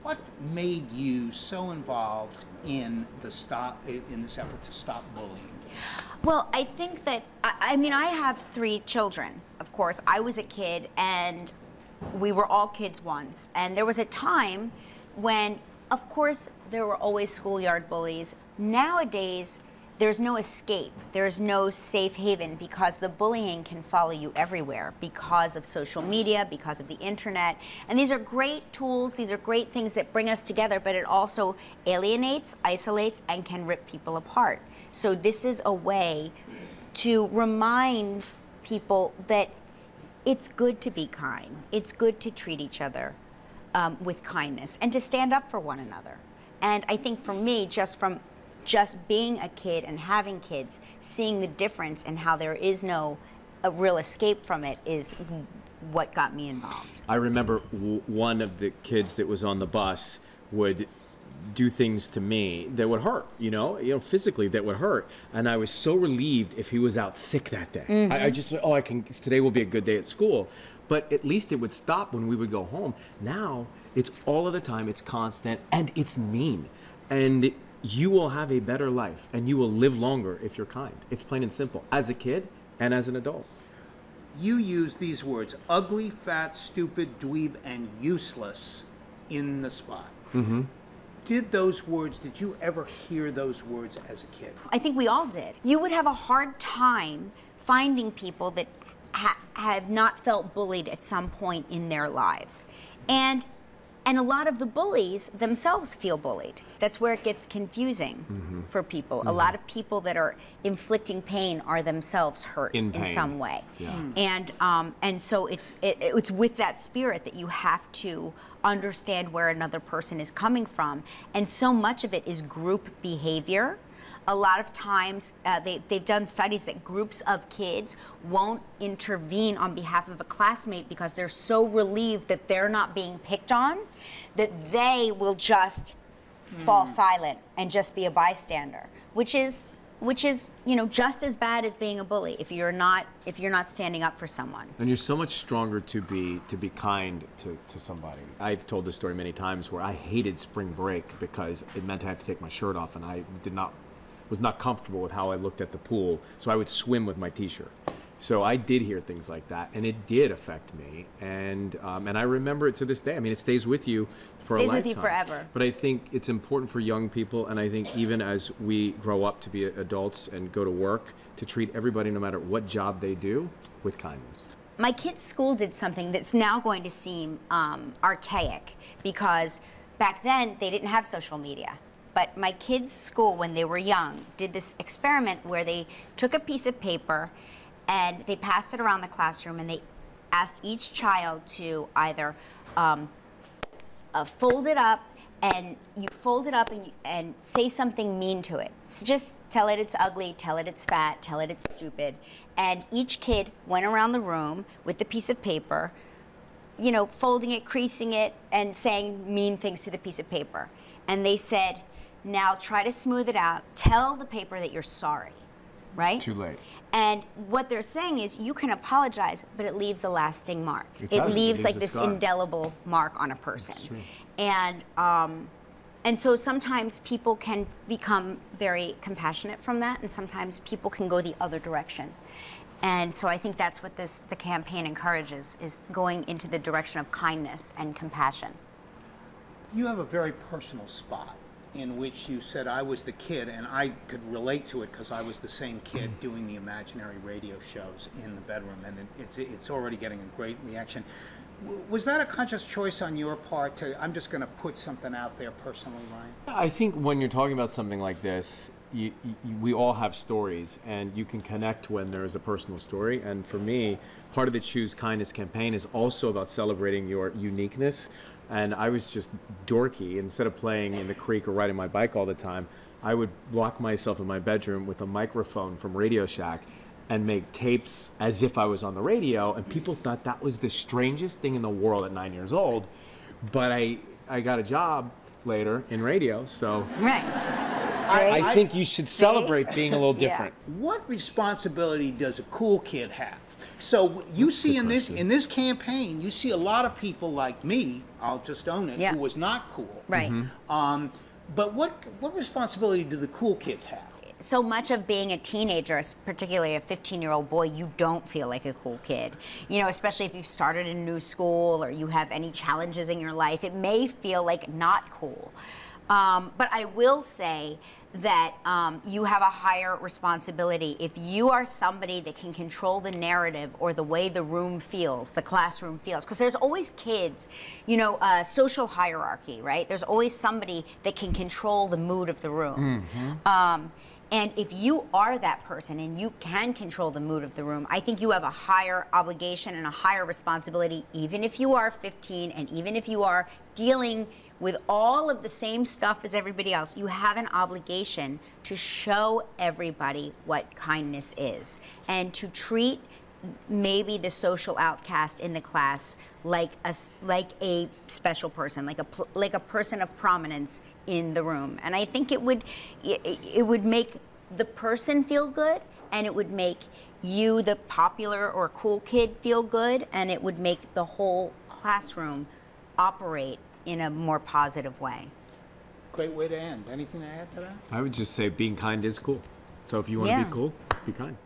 What made you so involved in this effort to stop bullying? Well, I think that, I mean, I have 3 children, of course. I was a kid, and we were all kids once. And there was a time when, of course, there were always schoolyard bullies. Nowadays, there's no escape. There's no safe haven because the bullying can follow you everywhere because of social media, because of the internet. And these are great tools, these are great things that bring us together, but it also alienates, isolates, and can rip people apart. So this is a way to remind people that it's good to be kind. It's good to treat each other with kindness and to stand up for one another. And I think for me, just being a kid and having kids, seeing the difference and how there is no real escape from it is what got me involved. I remember one of the kids that was on the bus would do things to me that would hurt, physically that would hurt. And I was so relieved if he was out sick that day. Mm-hmm. I just, today will be a good day at school. But at least it would stop when we would go home. Now, it's all of the time, it's constant, and it's mean. And you will have a better life and you will live longer if you're kind. It's plain and simple, as a kid and as an adult. You use these words, ugly, fat, stupid, dweeb, and useless in the spot. Mm-hmm. Did you ever hear those words as a kid? I think we all did. You would have a hard time finding people that have not felt bullied at some point in their lives. And a lot of the bullies themselves feel bullied. That's where it gets confusing for people. A lot of people that are inflicting pain are themselves hurt in some way. Yeah. And so it's with that spirit that you have to understand where another person is coming from. And so much of it is group behavior. A lot of times, they've done studies that groups of kids won't intervene on behalf of a classmate because they're so relieved that they're not being picked on, that they will just fall silent and just be a bystander, which is just as bad as being a bully if you're not standing up for someone. And you're so much stronger to be kind to somebody. I've told this story many times where I hated spring break because it meant I had to take my shirt off, and I was not comfortable with how I looked at the pool, so I would swim with my t-shirt. So I did hear things like that, and it did affect me, and I remember it to this day. I mean, it stays with you for a lifetime. Stays with you forever. But I think it's important for young people, and I think even as we grow up to be adults and go to work, to treat everybody, no matter what job they do, with kindness. My kids' school did something that's now going to seem archaic, because back then they didn't have social media. But my kids' school, when they were young, did this experiment where they took a piece of paper and they passed it around the classroom, and they asked each child to either fold it up, and you fold it up and say something mean to it. So just tell it it's ugly, tell it it's fat, tell it it's stupid. And each kid went around the room with the piece of paper, folding it, creasing it, and saying mean things to the piece of paper. And they said, now try to smooth it out. Tell the paper that you're sorry, right? Too late. And what they're saying is you can apologize, but it leaves a lasting mark. It leaves like this indelible mark on a person. That's true. And so sometimes people can become very compassionate from that, and sometimes people can go the other direction. And so I think that's what the campaign encourages, is going into the direction of kindness and compassion. You have a very personal spot in which you said, I was the kid, and I could relate to it because I was the same kid doing the imaginary radio shows in the bedroom, and it's already getting a great reaction. Was that a conscious choice on your part to, I'm just going to put something out there personally, Ryan? I think when you're talking about something like this, we all have stories, and you can connect when there is a personal story. And for me, part of the Choose Kindness campaign is also about celebrating your uniqueness. And I was just dorky. Instead of playing in the creek or riding my bike all the time, I would lock myself in my bedroom with a microphone from Radio Shack and make tapes as if I was on the radio, and people thought that was the strangest thing in the world at 9 years old. But I got a job later in radio, so right. I think you should celebrate being a little different. Yeah. What responsibility does a cool kid have So you see good in this campaign, you see a lot of people like me, I'll just own it, Yeah. who was not cool. Right. But what responsibility do the cool kids have? So much of being a teenager, particularly a 15-year-old boy, you don't feel like a cool kid. You know, especially if you've started a new school or you have any challenges in your life, it may feel like not cool. But I will say that you have a higher responsibility. If you are somebody that can control the narrative or the way the room feels, the classroom feels, because there's always kids, you know, social hierarchy, right? There's always somebody that can control the mood of the room. And if you are that person and you can control the mood of the room, I think you have a higher obligation and a higher responsibility, even if you are 15 and even if you are dealing with all of the same stuff as everybody else. You have an obligation to show everybody what kindness is and to treat maybe the social outcast in the class like a special person, like a person of prominence in the room. And I think it would make the person feel good, and it would make you, the popular or cool kid, feel good, and it would make the whole classroom operate in a more positive way. Great way to end. Anything to add to that? I would just say being kind is cool. So if you want to Yeah. be cool, be kind.